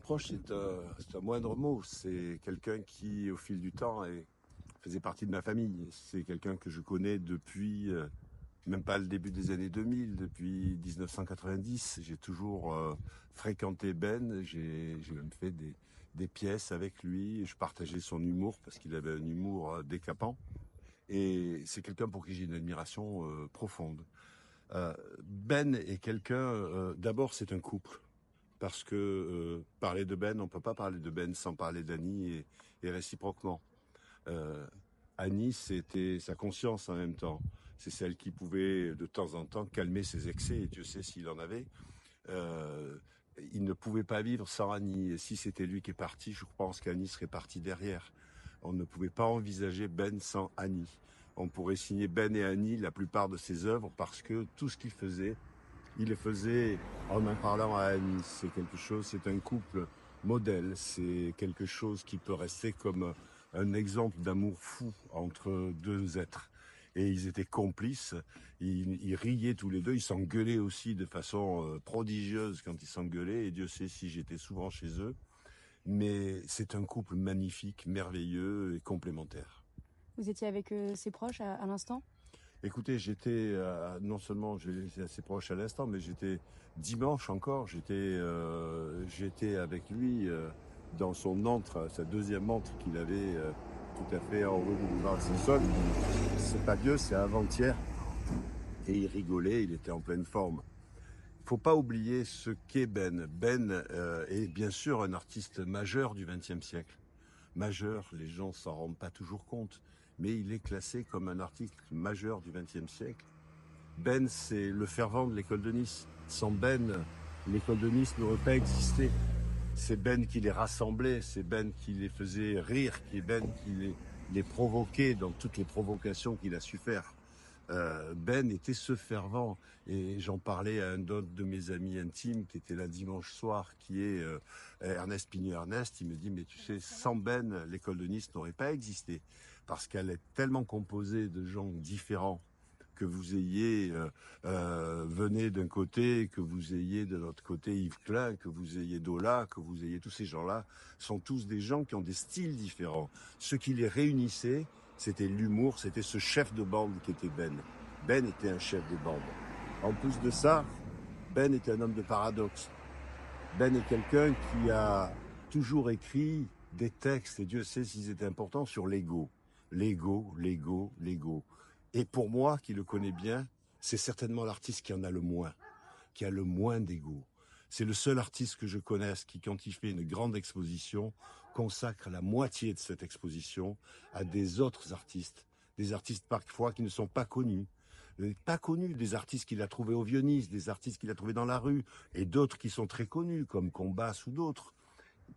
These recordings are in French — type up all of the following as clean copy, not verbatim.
proche, c'est un moindre mot. C'est quelqu'un qui, au fil du temps, faisait partie de ma famille. C'est quelqu'un que je connais depuis, même pas le début des années 2000, depuis 1990. J'ai toujours fréquenté Ben. J'ai même fait des pièces avec lui. Je partageais son humour parce qu'il avait un humour décapant. Et c'est quelqu'un pour qui j'ai une admiration profonde. Ben est quelqu'un, d'abord c'est un couple. Parce que parler de Ben, on ne peut pas parler de Ben sans parler d'Annie et réciproquement. Euh, Annie, c'était sa conscience en même temps. C'est celle qui pouvait de temps en temps calmer ses excès, et Dieu sait s'il en avait. Euh, il ne pouvait pas vivre sans Annie. Et si c'était lui qui est parti, je pense qu'Annie serait partie derrière. On ne pouvait pas envisager Ben sans Annie. On pourrait signer Ben et Annie la plupart de ses œuvres parce que tout ce qu'il faisait, il le faisait en parlant à Annie. C'est quelque chose, c'est un couple modèle. C'est quelque chose qui peut rester comme un exemple d'amour fou entre deux êtres. Et ils étaient complices, ils riaient tous les deux, ils s'engueulaient aussi de façon prodigieuse quand ils s'engueulaient, et Dieu sait si j'étais souvent chez eux. Mais c'est un couple magnifique, merveilleux et complémentaire. Vous étiez avec ses proches à l'instant? Écoutez, j'étais non seulement j'étais assez proche à l'instant, mais j'étais dimanche encore, j'étais avec lui dans son antre, sa deuxième antre qu'il avait tout à fait en rue du boulevard Simpson. C'est pas Dieu, c'est avant-hier. Et il rigolait, il était en pleine forme. Faut pas oublier ce qu'est Ben. Ben est bien sûr un artiste majeur du XXe siècle. Majeur, les gens s'en rendent pas toujours compte, mais il est classé comme un artiste majeur du XXe siècle. Ben, c'est le fervent de l'école de Nice. Sans Ben, l'école de Nice n'aurait pas existé. C'est Ben qui les rassemblait, c'est Ben qui les faisait rire, c'est Ben qui les provoquait dans toutes les provocations qu'il a su faire. Ben était ce fervent, et j'en parlais à un autre de mes amis intimes qui était là dimanche soir, qui est Ernest Pigneux-Ernest. Il me dit, mais tu sais, sans Ben, l'école de Nice n'aurait pas existé, parce qu'elle est tellement composée de gens différents, que vous ayez venez d'un côté, que vous ayez de l'autre côté Yves Klein, que vous ayez Dola, que vous ayez tous ces gens-là, sont tous des gens qui ont des styles différents. Ce qui les réunissait, c'était l'humour, c'était ce chef de bande qui était Ben. Ben était un chef de bande. En plus de ça, Ben était un homme de paradoxe. Ben est quelqu'un qui a toujours écrit des textes, et Dieu sait s'ils étaient importants, sur l'ego. L'ego, l'ego, l'ego. Et pour moi, qui le connais bien, c'est certainement l'artiste qui en a le moins, qui a le moins d'ego. C'est le seul artiste que je connaisse qui, quand il fait une grande exposition, consacre la moitié de cette exposition à des autres artistes. Des artistes parfois qui ne sont pas connus. Pas connus, des artistes qu'il a trouvés au Vieux-Nice, des artistes qu'il a trouvés dans la rue, et d'autres qui sont très connus, comme Combas ou d'autres.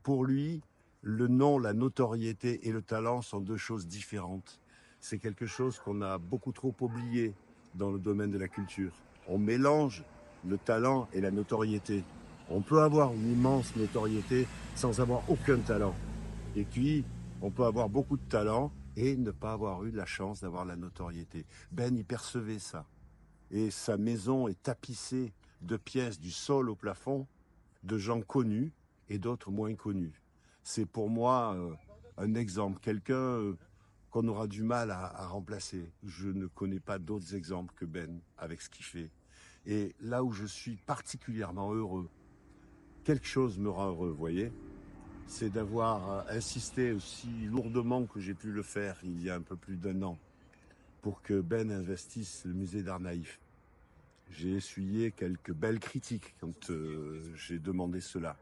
Pour lui, le nom, la notoriété et le talent sont deux choses différentes. C'est quelque chose qu'on a beaucoup trop oublié dans le domaine de la culture. On mélange le talent et la notoriété. On peut avoir une immense notoriété sans avoir aucun talent. Et puis, on peut avoir beaucoup de talent et ne pas avoir eu la chance d'avoir la notoriété. Ben y percevait ça. Et sa maison est tapissée de pièces du sol au plafond, de gens connus et d'autres moins connus. C'est pour moi un exemple, quelqu'un qu'on aura du mal à remplacer. Je ne connais pas d'autres exemples que Ben avec ce qu'il fait. Et là où je suis particulièrement heureux, quelque chose me rend heureux, vous voyez, c'est d'avoir insisté aussi lourdement que j'ai pu le faire il y a un peu plus d'un an pour que Ben investisse le musée d'Art Naïf. J'ai essuyé quelques belles critiques quand j'ai demandé cela.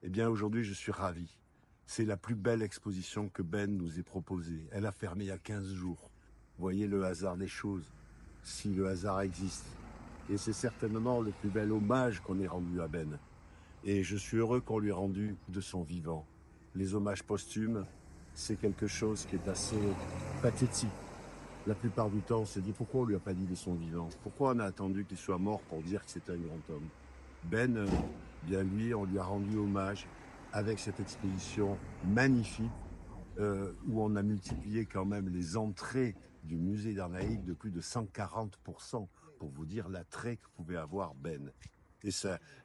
Eh bien, aujourd'hui, je suis ravi. C'est la plus belle exposition que Ben nous ait proposée. Elle a fermé il y a 15 jours. Voyez le hasard des choses, si le hasard existe. Et c'est certainement le plus bel hommage qu'on ait rendu à Ben. Et je suis heureux qu'on lui ait rendu de son vivant. Les hommages posthumes, c'est quelque chose qui est assez pathétique. La plupart du temps, on se dit pourquoi on lui a pas dit de son vivant? Pourquoi on a attendu qu'il soit mort pour dire que c'était un grand homme? Ben, bien lui, on lui a rendu hommage avec cette exposition magnifique où on a multiplié quand même les entrées du musée d'Art Naïf de plus de 140% pour vous dire l'attrait que pouvait avoir Ben. Et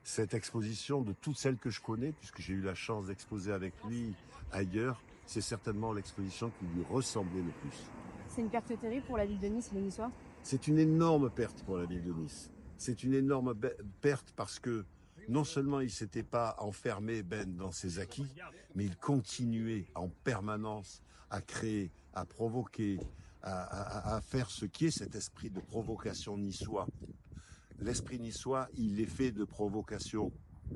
cette exposition, de toutes celles que je connais, puisque j'ai eu la chance d'exposer avec lui ailleurs, c'est certainement l'exposition qui lui ressemblait le plus. C'est une perte terrible pour la ville de Nice et les Niçois. C'est une énorme perte pour la ville de Nice. C'est une énorme perte parce que non seulement il s'était pas enfermé, Ben, dans ses acquis, mais il continuait en permanence à créer, à provoquer, à faire ce qui est cet esprit de provocation niçois. L'esprit niçois, il est fait de provocation.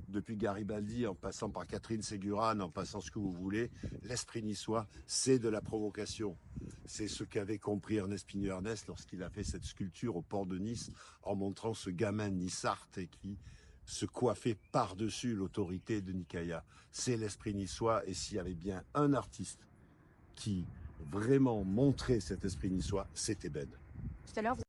Depuis Garibaldi, en passant par Catherine Ségurane, en passant ce que vous voulez, l'esprit niçois, c'est de la provocation. C'est ce qu'avait compris Ernest Pigneux-Ernest lorsqu'il a fait cette sculpture au port de Nice, en montrant ce gamin Nissart et qui se coiffait par-dessus l'autorité de Nikaya. C'est l'esprit niçois, et s'il y avait bien un artiste qui vraiment montrait cet esprit niçois, c'était Ben. Tout à l'heure,